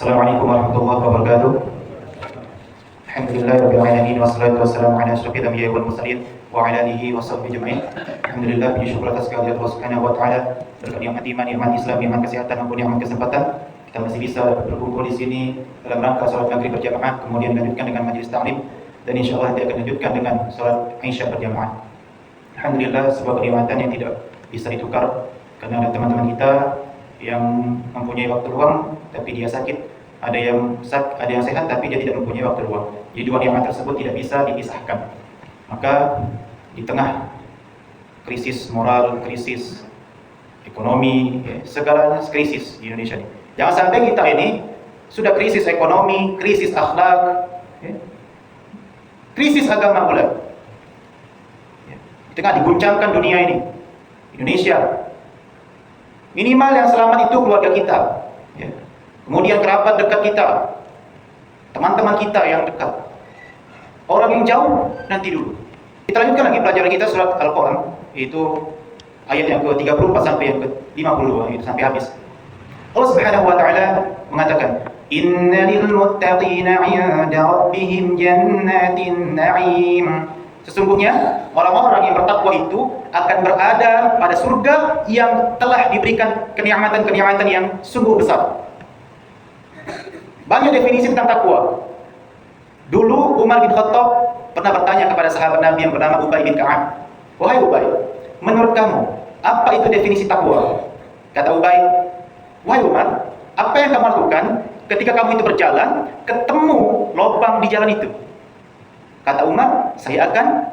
Assalamualaikum warahmatullahi wabarakatuh. Alhamdulillahirabbil alamin wassalatu wassalamu ala asyrofil anbiya'i wal mursalin wa ala alihi washabbihi ajmain. Alhamdulillah, puji syukur atas kehadirat Allah Subhanahu wa taala, berkat nikmat iman, nikmat Islam, nikmat kesehatan maupun nikmat kesempatan kita masih bisa berkumpul di sini dalam rangka salat maghrib berjamaah, kemudian dilanjutkan dengan majelis taklim dan insyaallah nanti akan dilanjutkan dengan salat isya berjamaah. Alhamdulillah, sebuah kenikmatan yang tidak bisa ditukar karena ada teman-teman kita yang mempunyai waktu luang tapi dia sakit, ada yang sehat tapi dia tidak mempunyai waktu luang. Jadi dua nikmat tersebut tidak bisa dipisahkan. Maka di tengah krisis moral, krisis ekonomi, segalanya krisis di Indonesia ini. Jangan sampai kita ini sudah krisis ekonomi, krisis akhlak, krisis agama pula. Di tengah diguncangkan dunia ini, Indonesia, minimal yang selamat itu keluarga kita, kemudian kerabat dekat kita, teman-teman kita yang dekat. Orang yang jauh nanti dulu. Kita lanjutkan lagi pelajaran kita surat Al-Quran, yaitu ayat yang ke-34 sampai yang ke-52, itu sampai habis. Allah Subhanahu wa taala mengatakan, "Innal muttaqina 'inda rabbihim jannatin na'im." Sesungguhnya orang-orang yang bertakwa itu akan berada pada surga yang telah diberikan kenikmatan-kenikmatan yang sungguh besar. Banyak definisi tentang takwa. Dulu Umar bin Khattab pernah bertanya kepada sahabat Nabi yang bernama Ubay bin Ka'ab, "Wahai Ubay, menurut kamu apa itu definisi takwa?" Kata Ubay, "Wahai Umar, apa yang kamu lakukan ketika kamu itu berjalan ketemu lubang di jalan itu?" Kata Umar, "Saya akan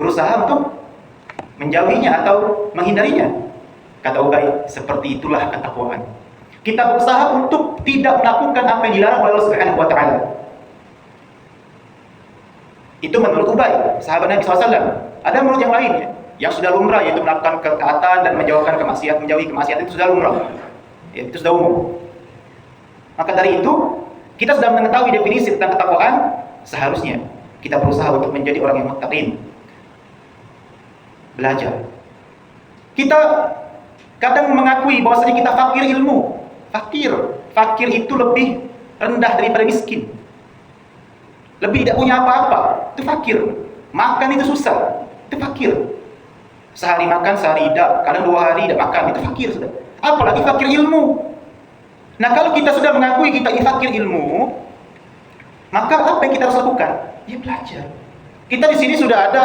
berusaha untuk menjauhinya atau menghindarinya." Kata Ubay, "Seperti itulah ketakwaan. Kita berusaha untuk tidak melakukan apa yang dilarang oleh Allah Subhanahu wa taala." Itu menurut Ubay, sahabat Nabi SAW. Ada menurut yang lain yang sudah lumrah, yaitu melakukan ketaatan dan menjauhi kemaksiatan, itu sudah lumrah. Itu sudah umum. Maka dari itu, kita sudah mengetahui definisi tentang ketakwaan, seharusnya kita berusaha untuk menjadi orang yang muttaqin. Belajar. Kita kadang mengakui bahwasanya kita fakir ilmu. Fakir itu lebih rendah daripada miskin. Lebih tidak punya apa-apa, itu fakir. Makan itu susah, itu fakir. Sehari makan, sehari tidak, kadang 2 hari tidak makan, itu fakir sudah. Apalagi fakir ilmu. Nah, kalau kita sudah mengakui kita ini fakir ilmu, maka apa yang kita harus lakukan? Ya belajar. Kita di sini sudah ada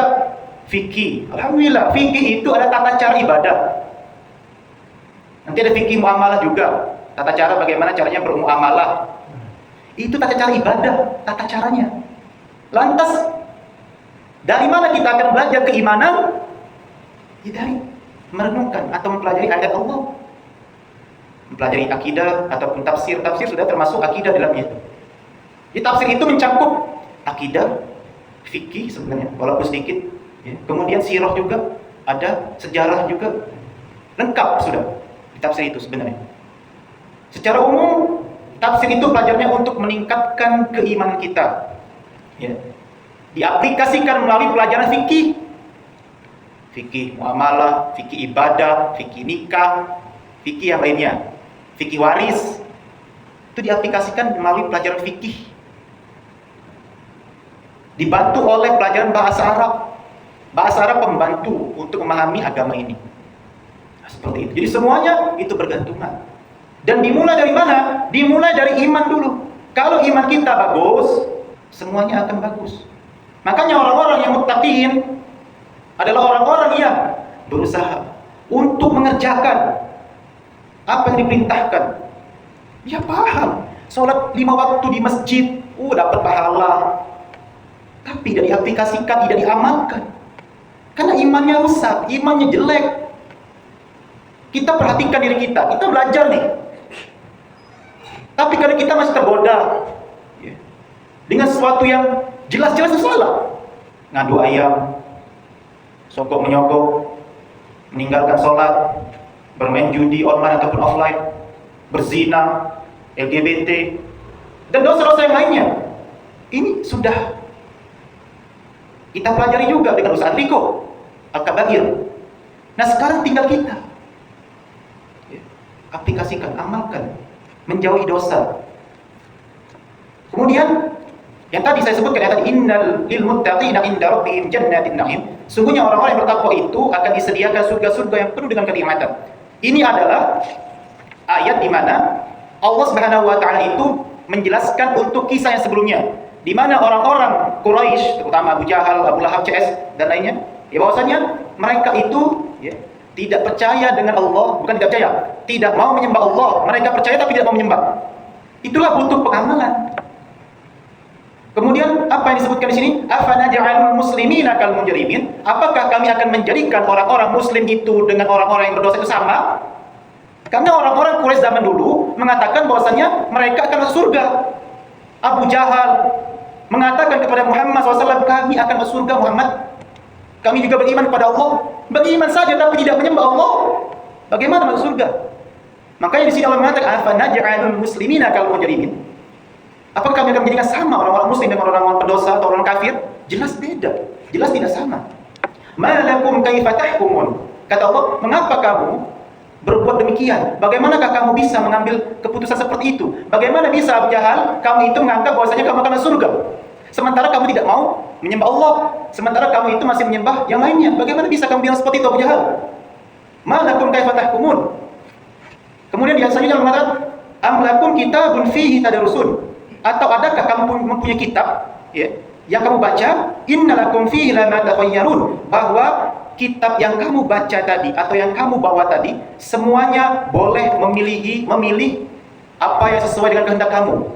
fikih. Alhamdulillah, fikih itu ada tata cara ibadah. Nanti ada fikih muamalah juga. Tata cara bagaimana caranya bermuamalah. Itu tata cara ibadah, tata caranya. Lantas, dari mana kita akan belajar keimanan? Ya dari merenungkan atau mempelajari ayat Allah. Mempelajari akidah ataupun tafsir. Tafsir sudah termasuk akidah dalamnya. Di tafsir itu mencakup akidah, fikih sebenarnya, walaupun sedikit. Kemudian sirah juga, ada sejarah juga. Lengkap sudah di tafsir itu sebenarnya. Secara umum, tafsir itu pelajarnya untuk meningkatkan keimanan kita. Diaplikasikan melalui pelajaran fikih. Fikih muamalah, fikih ibadah, fikih nikah, fikih yang lainnya. Fikih waris. Itu diaplikasikan melalui pelajaran fikih. Dibantu oleh pelajaran bahasa Arab. Bahasa Arab membantu untuk memahami agama ini. Nah, seperti itu. Jadi semuanya itu bergantungan. Dan dimulai dari mana? Dimulai dari iman dulu. Kalau iman kita bagus, semuanya akan bagus. Makanya orang-orang yang muttaqin adalah orang-orang yang berusaha untuk mengerjakan apa yang diperintahkan. Ya paham, sholat 5 waktu di masjid, dapat pahala. Tapi tidak diaplikasikan, tidak diamalkan. Karena imannya rusak, imannya jelek. Kita perhatikan diri kita belajar nih. Tapi karena kita masih tergoda dengan sesuatu yang jelas-jelas salah. Ngadu ayam, sogok menyogok, meninggalkan sholat, bermain judi online ataupun offline, berzina, LGBT, dan dosa-dosa yang lainnya. Ini sudah kita pelajari juga dengan dosa riko, al-kabair. Nah, sekarang tinggal kita aplikasikan, amalkan, menjauhi dosa. Kemudian yang tadi saya sebutkan ya tadi, innal lil muttaqina inda rabbihim jannatin na'im. Sungguhnya orang-orang yang bertakwa itu akan disediakan surga-surga yang penuh dengan kenikmatan. Ini adalah ayat di mana Allah Subhanahu wa taala itu menjelaskan untuk kisah yang sebelumnya, di mana orang-orang Quraisy, terutama Abu Jahal, Abu Lahab, CS dan lainnya, ya bahwasanya mereka itu ya, tidak percaya dengan Allah, bukan tidak percaya, tidak mau menyembah Allah. Mereka percaya tapi tidak mau menyembah. Itulah butuh pengamalan. Kemudian apa yang disebutkan di sini? Afanaj'alul muslimina kal mujrimin? Apakah kami akan menjadikan orang-orang muslim itu dengan orang-orang yang berdosa itu sama? Karena orang-orang Quraisy zaman dulu mengatakan bahwasanya mereka akan masuk surga. Abu Jahal mengatakan kepada Muhammad SAW, kami akan masuk surga Muhammad. Kami juga beriman kepada Allah. Beriman saja tapi tidak menyembah Allah. Bagaimana masuk surga? Makanya di sini Allah mengatakan afanaj'alul muslimina kal mujrimin? Apakah kami akan menjadikan sama orang-orang muslim dengan orang-orang pendosa atau orang kafir? Jelas beda. Jelas tidak sama. Ma lakum kaifa tahkumun? Kata Allah, mengapa kamu berbuat demikian? Bagaimanakah kamu bisa mengambil keputusan seperti itu? Bagaimana bisa Abu Jahal kamu itu menganggap bahwasanya kamu akan masuk surga? Sementara kamu tidak mau menyembah Allah. Sementara kamu itu masih menyembah yang lainnya. Bagaimana bisa kamu bilang seperti itu Abu Jahal? Ma lakum kaifa tahkumun? Kemudian yang selanjutnya mengatakan am lakum kitabun fihi tadrusun? Atau adakah kamu mempunyai kitab ya, yang kamu baca, innalakum fihi lama takhayyarun, bahwa kitab yang kamu baca tadi atau yang kamu bawa tadi semuanya boleh memilih apa yang sesuai dengan kehendak kamu.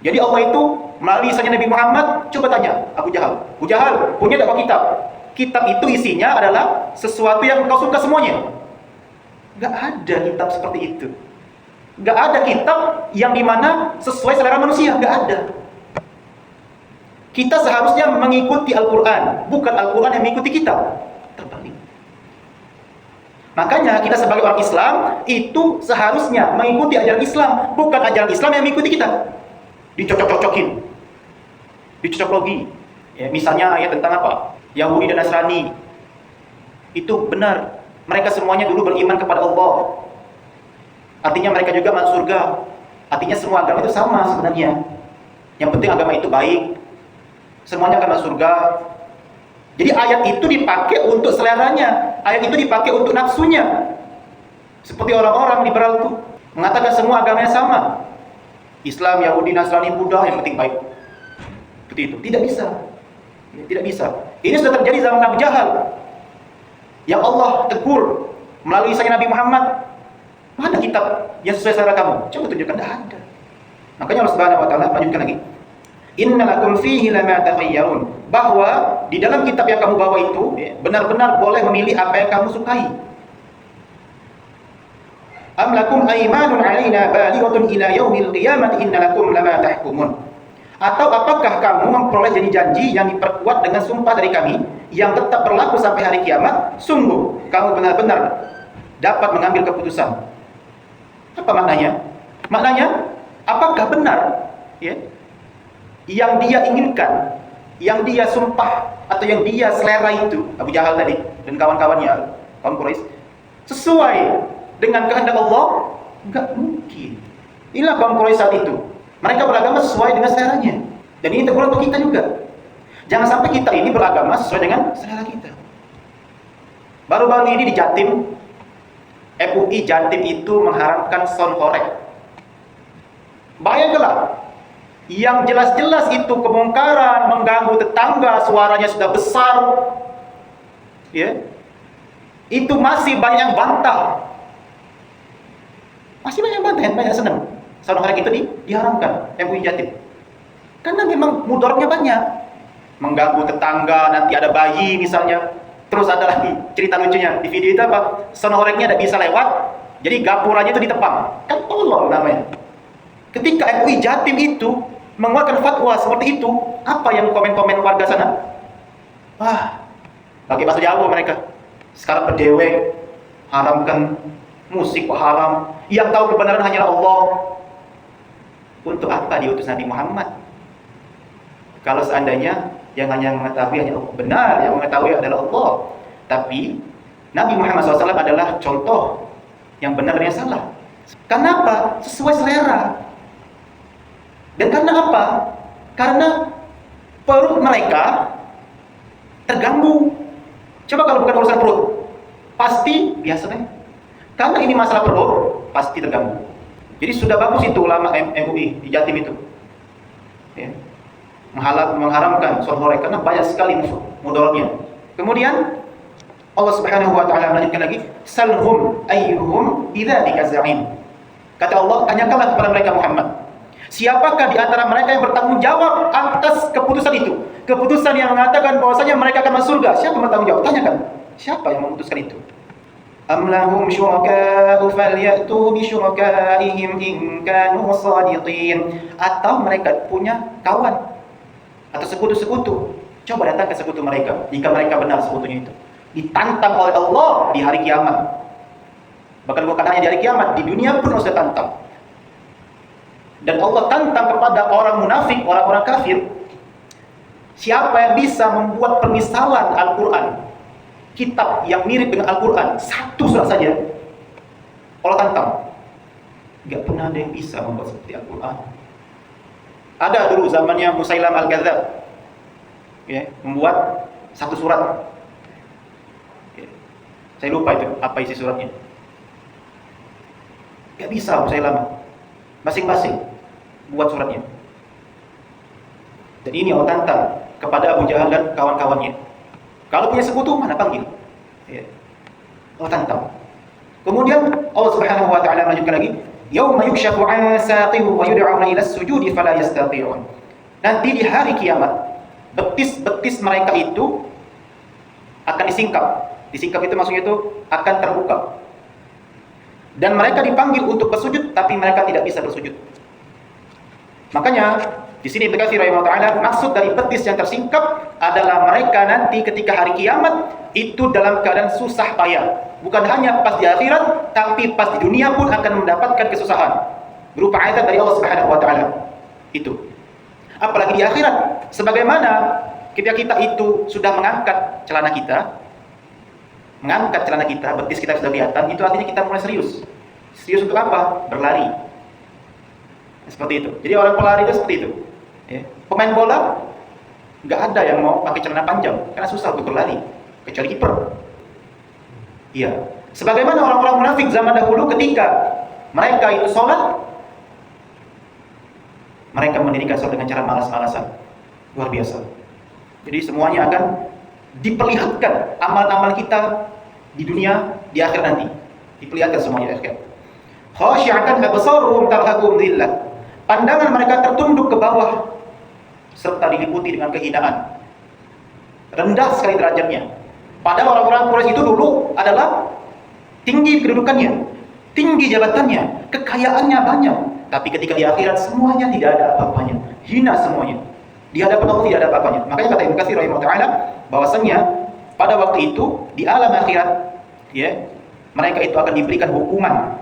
Jadi Allah itu melalui lisannya Nabi Muhammad coba tanya Abu Jahal, Abu Jahal punya tak kitab? Kitab itu isinya adalah sesuatu yang kau suka semuanya. Gak ada kitab seperti itu. Gak ada kitab yang dimana sesuai selera manusia, gak ada. Kita seharusnya mengikuti Al-Quran, bukan Al-Quran yang mengikuti kita. Terbalik. Makanya kita sebagai orang Islam itu seharusnya mengikuti ajaran Islam, bukan ajaran Islam yang mengikuti kita. Dicocok-cocokin, dicocoklogi. Ya, misalnya ayat tentang apa? Yahudi dan Nasrani. Itu benar. Mereka semuanya dulu beriman kepada Allah. Artinya mereka juga masuk surga. Artinya semua agama itu sama sebenarnya. Yang penting agama itu baik. Semuanya akan masuk surga. Jadi ayat itu dipakai untuk seleranya. Ayat itu dipakai untuk nafsunya. Seperti orang-orang liberal itu mengatakan semua agamanya sama. Islam, Yahudi, Nasrani, Buddha, yang penting baik. Seperti itu. Tidak bisa. Tidak bisa. Ini sudah terjadi zaman Abu Jahal. Yang Allah tegur melalui lisannya Nabi Muhammad. Mana kitab yang sesuai selera kamu? Coba tunjukkan, tidak ada. Makanya Allah Subhanahu wa taala lanjutkan lagi. Innalakum fihi lama takhayyarun, bahwa di dalam kitab yang kamu bawa itu benar-benar boleh memilih apa yang kamu sukai. Am lakum aymanun 'alaina balighatun ila yaumil qiyamati innalakum lama tahkumun. Atau apakah kamu memperoleh janji-janji yang diperkuat dengan sumpah dari kami yang tetap berlaku sampai hari kiamat? Sungguh kamu benar-benar dapat mengambil keputusan. Apa maknanya? Maknanya, apakah benar ya, yang dia inginkan, yang dia sumpah atau yang dia selera itu, Abu Jahal tadi dan kawan-kawannya, kaum Quraisy, sesuai dengan kehendak Allah? Enggak mungkin. Inilah kaum Quraisy saat itu. Mereka beragama sesuai dengan seleranya. Dan ini teguran untuk kita juga. Jangan sampai kita ini beragama sesuai dengan selera kita. Baru-baru ini di Jatim, MUI Jatim itu mengharamkan sound horeg. Bayangkanlah, yang jelas-jelas itu kemungkaran, mengganggu tetangga, suaranya sudah besar, ya, itu masih banyak yang bantah. Masih banyak yang bantah, banyak senang. Sound horeg itu diharamkan MUI Jatim. Karena memang mudaratnya banyak. Mengganggu tetangga, nanti ada bayi misalnya. Terus ada lagi cerita lucunya di video itu apa? Sound horegnya tidak bisa lewat, jadi gapuranya itu ditepang. Kan tolol namanya. Ketika MUI Jatim itu mengeluarkan fatwa seperti itu, apa yang komen-komen warga sana? Wah, pakai bahasa Jawa mereka. Sekarang berdewek, haramkan musik kok haram. Yang tahu kebenaran hanyalah Allah. Untuk apa diutus Nabi Muhammad? Kalau seandainya yang hanya mengetahui hanya Allah, benar yang mengetahui adalah Allah. Tapi Nabi Muhammad SAW adalah contoh yang benar dan yang salah. Kenapa? Sesuai selera. Dan karena apa? Karena perut mereka terganggu. Coba kalau bukan urusan perut, pasti biasanya. Karena ini masalah perut, pasti terganggu. Jadi sudah bagus itu ulama MUI di Jatim itu, ya, mengharamkan sholat hore karena banyak sekali mudaratnya. Kemudian Allah Subhanahu wa taala melanjutkan lagi, salhum ayyuhum bidzalika za'im. Kata Allah, tanyakanlah kepada mereka Muhammad, siapakah di antara mereka yang bertanggung jawab atas keputusan itu? Keputusan yang mengatakan bahwasanya mereka akan masuk surga. Siapa yang bertanggung jawab? Tanyakan. Siapa yang memutuskan itu? Am lahum syuraka'u falyatu bi syurakaihim in kanu shadiqin. Atau mereka punya kawan atau sekutu-sekutu. Coba datang ke sekutu mereka jika mereka benar sekutunya itu. Ditantang oleh Allah di hari kiamat. Bahkan bukan hanya di hari kiamat, di dunia pun harus ditantang. Dan Allah tantang kepada orang munafik, orang-orang kafir. Siapa yang bisa membuat permisalan Al-Quran, kitab yang mirip dengan Al-Quran, satu surat saja, Allah tantang. Gak pernah ada yang bisa membuat seperti Al-Quran. Ada dulu zamannya Musailam Al-Kadzdzab, ya, membuat satu surat. Ya, saya lupa itu apa isi suratnya. Gak bisa Musailam, masing-masing buat suratnya. Dan ini Allah tantang kepada Abu Jahal dan kawan-kawannya. Kalau punya sekutu, mana panggil? Ya. Allah tantang. Kemudian Allah Subhanahu wa taala melanjutkan lagi, yauma yukshafu 'an saqihi wa yud'auna ila as-sujudi fala yastati'un. Nanti di hari kiamat, betis-betis mereka itu akan disingkap. Disingkap itu maksudnya itu akan terbuka. Dan mereka dipanggil untuk bersujud, tapi mereka tidak bisa bersujud. Makanya di sini Ibnu Katsir rahimahullah taala, maksud dari betis yang tersingkap adalah mereka nanti ketika hari kiamat itu dalam keadaan susah payah. Bukan hanya pas di akhirat, tapi pas di dunia pun akan mendapatkan kesusahan berupa azab dari Allah Subhanahu wa taala. Itu. Apalagi di akhirat, sebagaimana ketika kita itu sudah mengangkat celana kita, betis kita sudah kelihatan, itu artinya kita mulai serius. Serius untuk apa? Berlari. Seperti itu. Jadi orang pelari itu seperti itu. Ya. Pemain bola nggak ada yang mau pakai celana panjang karena susah untuk berlari, kecuali kiper. Iya. Sebagaimana orang-orang munafik zaman dahulu ketika mereka itu sholat, mereka mendirikan sholat dengan cara malas-malasan, luar biasa. Jadi semuanya akan diperlihatkan amal-amal kita di dunia, di akhir nanti. Diperlihatkan semuanya di akhir. Khasyi'atan absaruhum tarhaquhum dhillah. Pandangan mereka tertunduk ke bawah serta diliputi dengan kehinaan. Rendah sekali derajatnya. Padahal orang-orang Quraisy itu dulu adalah tinggi kedudukannya, tinggi jabatannya, kekayaannya banyak. Tapi ketika di akhirat semuanya tidak ada apa-apanya. Hina semuanya. Di hadapan Allah tidak ada apa-apanya. Makanya kata Ibnu Katsir rahimahullah taala bahwasanya pada waktu itu di alam akhirat, ya, mereka itu akan diberikan hukuman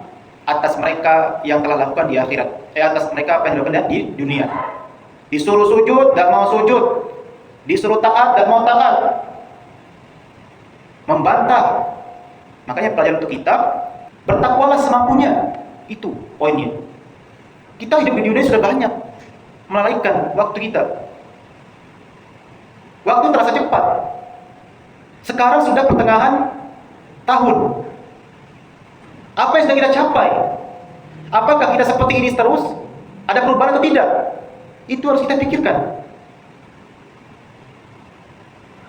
atas mereka yang telah lakukan di akhirat. Atas mereka apa yang dilakukan di dunia. Disuruh sujud, tidak mau sujud. Disuruh taat, tidak mau taat. Membantah. Makanya pelajaran untuk kita, bertakwalah semampunya. Itu poinnya. Kita hidup di dunia sudah banyak melalaikan waktu kita. Waktu terasa cepat. Sekarang sudah pertengahan tahun. Apa yang sedang kita capai? Apakah kita seperti ini terus? Ada perubahan atau tidak? Itu harus kita pikirkan.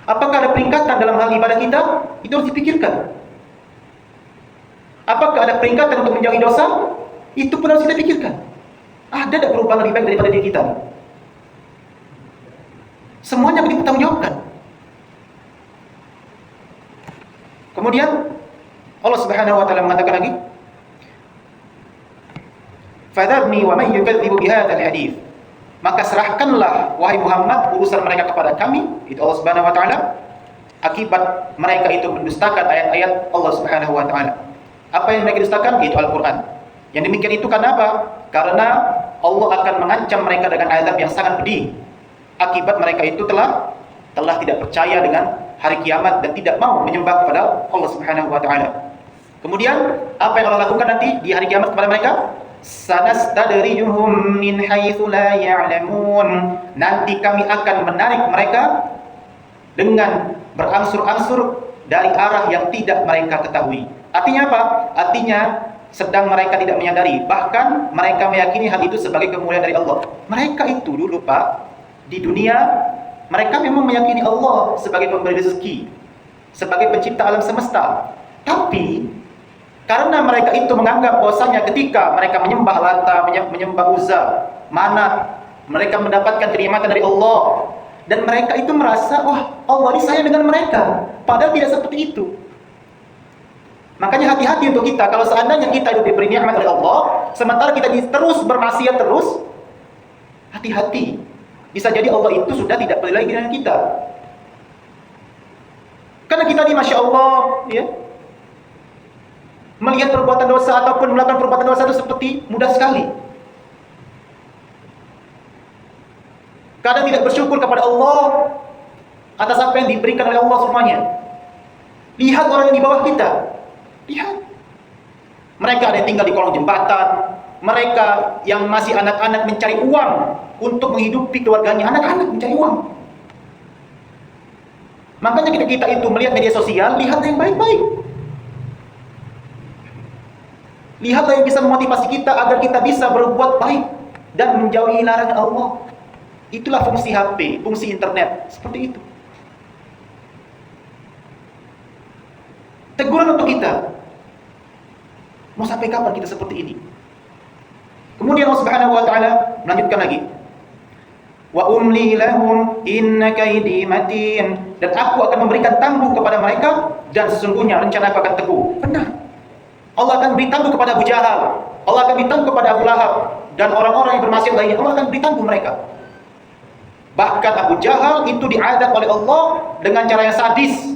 Apakah ada peningkatan dalam hal ibadah kita? Itu harus dipikirkan. Apakah ada peningkatan untuk menjauhi dosa? Itu pun harus kita pikirkan. Ada tidak perubahan lebih baik daripada diri kita? Semuanya akan dipertanggungjawabkan. Kemudian Allah Subhanahu wa taala mengatakan lagi, "Fadharni wa man yukadzibu bihadzal hadits." Maka serahkanlah wahai Muhammad urusan mereka kepada kami, itu Allah Subhanahu wa taala, akibat mereka itu mendustakan ayat-ayat Allah Subhanahu wa taala. Apa yang mereka dustakan? Itu Al-Qur'an. Yang demikian itu karena apa? Karena Allah akan mengancam mereka dengan azab yang sangat pedih. Akibat mereka itu telah tidak percaya dengan hari kiamat dan tidak mau menyembah kepada Allah Subhanahu wa taala. Kemudian apa yang Allah lakukan nanti di hari kiamat kepada mereka? sanastadrijuhum min haitsu la ya'lamun. Nanti kami akan menarik mereka dengan berangsur-angsur dari arah yang tidak mereka ketahui. Artinya apa? Artinya sedang mereka tidak menyadari, bahkan mereka meyakini hal itu sebagai kemuliaan dari Allah. Mereka itu dulu Pak, di dunia mereka memang meyakini Allah sebagai pemberi rezeki, sebagai pencipta alam semesta. Tapi karena mereka itu menganggap bahwasanya ketika mereka menyembah Lata, menyembah Uzza, Manat, mereka mendapatkan kenikmatan dari Allah. Dan mereka itu merasa, wah Allah ini sayang dengan mereka. Padahal tidak seperti itu. Makanya hati-hati untuk kita. Kalau seandainya kita itu diberi nikmat oleh Allah, sementara kita terus bermaksiat terus, hati-hati. Bisa jadi Allah itu sudah tidak peduli lagi dengan kita. Karena kita ini Masya Allah, ya, melihat perbuatan dosa ataupun melakukan perbuatan dosa itu seperti mudah sekali. Kadang tidak bersyukur kepada Allah atas apa yang diberikan oleh Allah semuanya. Lihat orang yang di bawah kita. Lihat. Mereka ada yang tinggal di kolong jembatan. Mereka yang masih anak-anak mencari uang untuk menghidupi keluarganya. Anak-anak mencari uang. Makanya kita itu melihat media sosial, lihat yang baik-baik. Lihatlah yang bisa memotivasi kita agar kita bisa berbuat baik dan menjauhi larangan Allah. Itulah fungsi HP, fungsi internet, seperti itu. Teguran untuk kita. Mau sampai kapan kita seperti ini? Kemudian Allah Subhanahu wa taala melanjutkan lagi. Wa umli lahum inna kaidi matin. Dan aku akan memberikan tangguh kepada mereka dan sesungguhnya rencana aku akan teguh. Benar. Allah akan beri tangguh kepada Abu Jahal, Allah akan beri tangguh kepada Abu Lahab dan orang-orang yang bermaksiat lainnya. Allah akan beri tangguh mereka. Bahkan Abu Jahal itu diadab oleh Allah dengan cara yang sadis,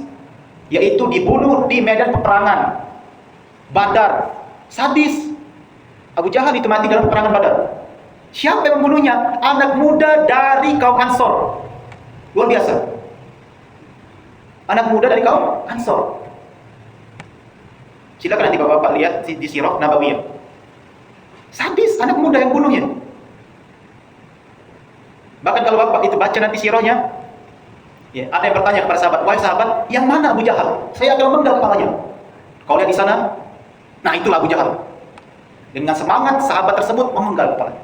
yaitu dibunuh di medan peperangan Badar. Sadis. Abu Jahal itu mati dalam peperangan Badar. Siapa yang membunuhnya? Anak muda dari kaum Ansor. Luar biasa. Anak muda dari kaum Ansor. Silakan nanti bapak-bapak lihat di Sirah Nabawiyah. Sadis, anak muda yang bunuhnya. Bahkan kalau bapak itu baca nanti sirahnya, ya, ada yang bertanya kepada sahabat, wahai sahabat, yang mana Abu Jahal? Saya akan memenggal kepalanya. Kau lihat di sana, nah itulah Abu Jahal. Dengan semangat sahabat tersebut memenggal kepalanya.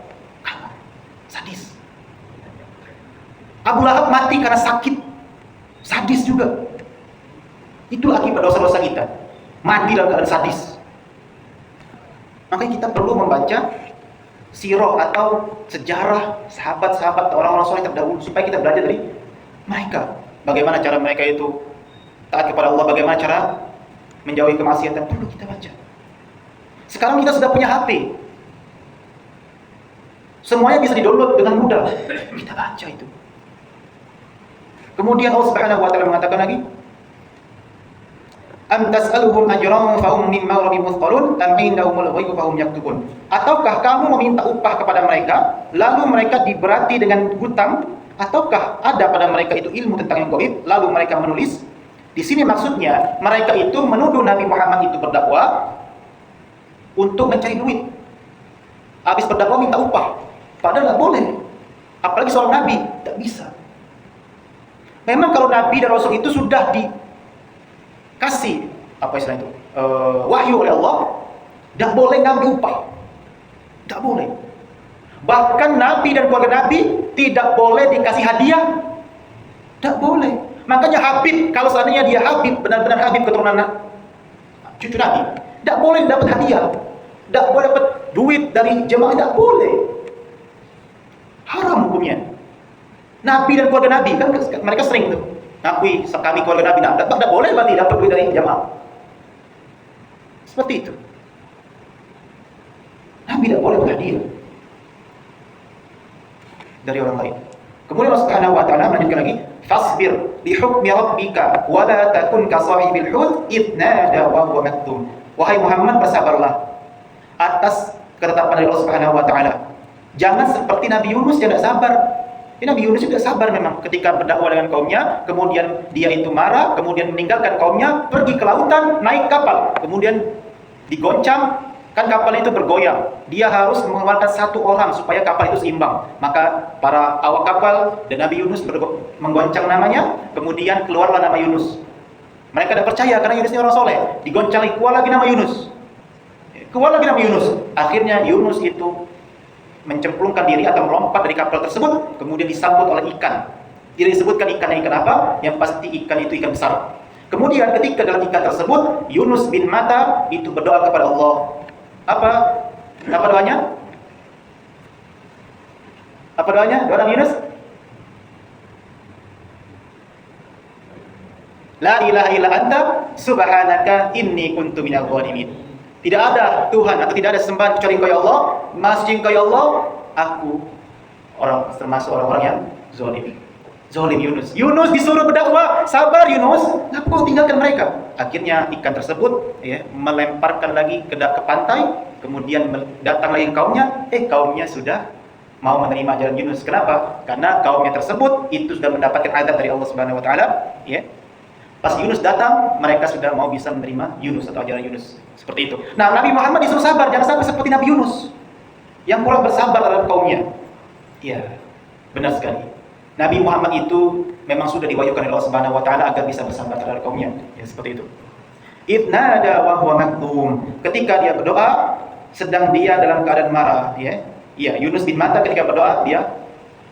Sadis. Abu Lahab mati karena sakit. Sadis juga. Itulah akibat dosa-dosa kita. Mati dalam keadaan sadis. Makanya kita perlu membaca sirah atau sejarah sahabat-sahabat orang-orang soleh terdahulu supaya kita belajar dari mereka. Bagaimana cara mereka itu taat kepada Allah, bagaimana cara menjauhi kemaksiatan, perlu kita baca. Sekarang kita sudah punya HP. Semuanya bisa di-download dengan mudah. Kita baca itu. Kemudian Allah Subhanahu wa taala mengatakan lagi, am tas'aluhum ajran fahum min maghribi muthqalun am indahumul ghaibu fahum yaktubun. Ataukah kamu meminta upah kepada mereka lalu mereka diberati dengan hutang, ataukah ada pada mereka itu ilmu tentang yang gaib lalu mereka menulis? Di sini maksudnya mereka itu menuduh Nabi Muhammad itu berdakwah untuk mencari duit. Habis berdakwah minta upah. Padahal tidak boleh. Apalagi seorang nabi, tidak bisa. Memang kalau nabi dan rasul itu sudah kasih apa istilah itu wahyu oleh Allah, tidak boleh ngambil upah, tidak boleh. Bahkan Nabi dan keluarga Nabi tidak boleh dikasih hadiah, tidak boleh. Makanya Habib, kalau seandainya dia Habib, benar-benar Habib keturunan cucu Nabi, tidak boleh dapat hadiah, tidak boleh dapat duit dari jemaah, tidak boleh. Haram hukumnya. Nabi dan keluarga Nabi kan mereka sering tuh. Nabi, kami keluarga Nabi, tidak boleh berarti dapat duit dari jamaah. Seperti itu. Nabi tidak boleh berhadiah dari orang lain. Kemudian Allah Subhanahu wa taala melanjutkan lagi, fasbir li hukmi rabbika wa la takun ka sahibil hut id nada wa huwa maktum. Wahai Muhammad, bersabarlah atas ketetapan dari Allah Subhanahu wa taala. Jangan seperti Nabi Yunus yang tidak sabar. Nabi Yunus juga sabar memang ketika berdakwah dengan kaumnya, kemudian dia itu marah, kemudian meninggalkan kaumnya, pergi ke lautan, naik kapal, kemudian digoncang, Kan kapal itu bergoyang, dia harus mengeluarkan satu orang supaya kapal itu seimbang. Maka para awak kapal dan Nabi Yunus menggoncang namanya, kemudian keluarlah nama Yunus. Mereka tidak percaya karena Yunus ini orang soleh. Digoncang lagi, keluar lagi nama Yunus. Keluar lagi nama Yunus. Akhirnya Yunus itu mencemplungkan diri atau melompat dari kapal tersebut, kemudian disambut oleh ikan. Tidak disebutkan ikannya ikan apa, yang pasti ikan itu ikan besar. Kemudian ketika dalam ikan tersebut, Yunus bin Matta itu berdoa kepada Allah. Apa doanya? Apa doanya? Doa Nabi Yunus? La ilaha illa anta subhanaka inni kuntu minadh dhalimin. Tidak ada Tuhan atau tidak ada sembahan kecuali Engkau ya Allah. Masjid Engkau ya Allah, aku termasuk orang-orang yang zalim. Zalim Yunus. Yunus disuruh berdakwah, sabar Yunus, kenapa kau tinggalkan mereka? Akhirnya ikan tersebut melemparkan lagi ke pantai, kemudian datang lagi kaumnya, kaumnya sudah mau menerima ajaran Yunus. Kenapa? Karena kaumnya tersebut itu sudah mendapatkan azab dari Allah Subhanahu wa taala, Pas Yunus datang, mereka sudah mau bisa menerima Yunus atau ajaran Yunus. Seperti itu. Nah, Nabi Muhammad disuruh sabar, jangan sampai seperti Nabi Yunus yang kurang bersabar terhadap kaumnya. Iya, benar sekali. Nabi Muhammad itu memang sudah diwahyukan oleh Allah Subhanahu wa taala agar bisa bersabar terhadap kaumnya. Ya, seperti itu. Idnada wa huwa maktum. Ketika dia berdoa sedang dia dalam keadaan marah, Yunus bin Matta ketika berdoa dia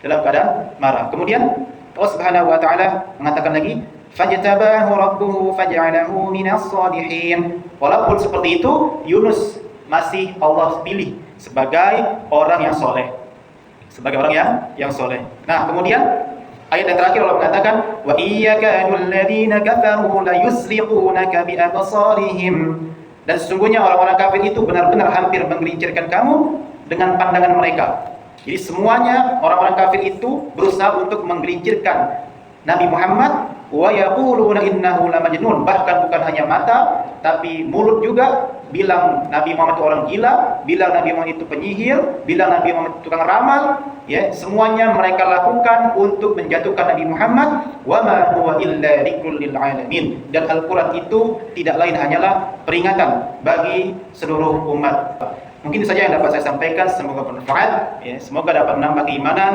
dalam keadaan marah. Kemudian Allah Subhanahu wa taala mengatakan lagi, fajtabahu rabbuhu faj'alahu minas shalihin. Walaupun seperti itu, Yunus masih Allah pilih sebagai orang yang soleh. Sebagai orang yang soleh. Nah, kemudian ayat yang terakhir Allah mengatakan, wa iyyakadul ladzina kafaru la yusriqunaka bi absarihim. Dan sesungguhnya orang-orang kafir itu benar-benar hampir menggelincirkan kamu dengan pandangan mereka. Jadi semuanya orang-orang kafir itu berusaha untuk menggelincirkan Nabi Muhammad, wa yaquluna innahu lamajnun. Bahkan bukan hanya mata, tapi mulut juga bilang Nabi Muhammad itu orang gila, bilang Nabi Muhammad itu penyihir, bilang Nabi Muhammad itu tukang ramal. Semuanya mereka lakukan untuk menjatuhkan Nabi Muhammad. Wa ma huwa illa dzikrul lil alamin. Dan Al-Qur'an itu tidak lain hanyalah peringatan bagi seluruh umat. Mungkin itu saja yang dapat saya sampaikan. Semoga bermanfaat. Semoga dapat menambah keimanan.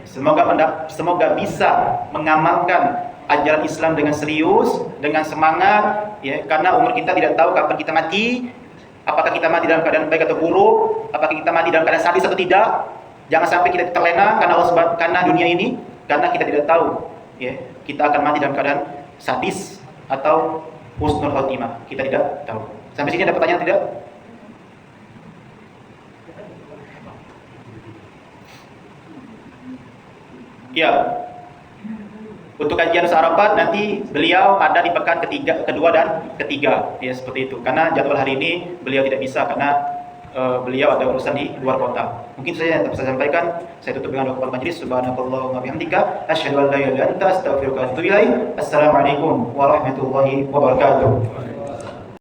Semoga bisa mengamalkan ajaran Islam dengan serius, dengan semangat, karena umur kita tidak tahu kapan kita mati. Apakah kita mati dalam keadaan baik atau buruk? Apakah kita mati dalam keadaan sadis atau tidak? Jangan sampai kita terlena karena dunia ini, karena kita tidak tahu, kita akan mati dalam keadaan sadis atau husnul khotimah. Kita tidak tahu. Sampai sini ada pertanyaan tidak? Ya, untuk kajian Arafat nanti beliau ada di pekan kedua dan ketiga, seperti itu. Karena jadwal hari ini beliau tidak bisa karena beliau ada urusan di luar kota. Mungkin saya yang dapat saya sampaikan. Saya tutup dengan doa majelis. Subhanakallahumma bihamdika asyhadu an la ilaha illa anta astaghfiruka wa atubu ilaik. Assalamualaikum warahmatullahi wabarakatuh.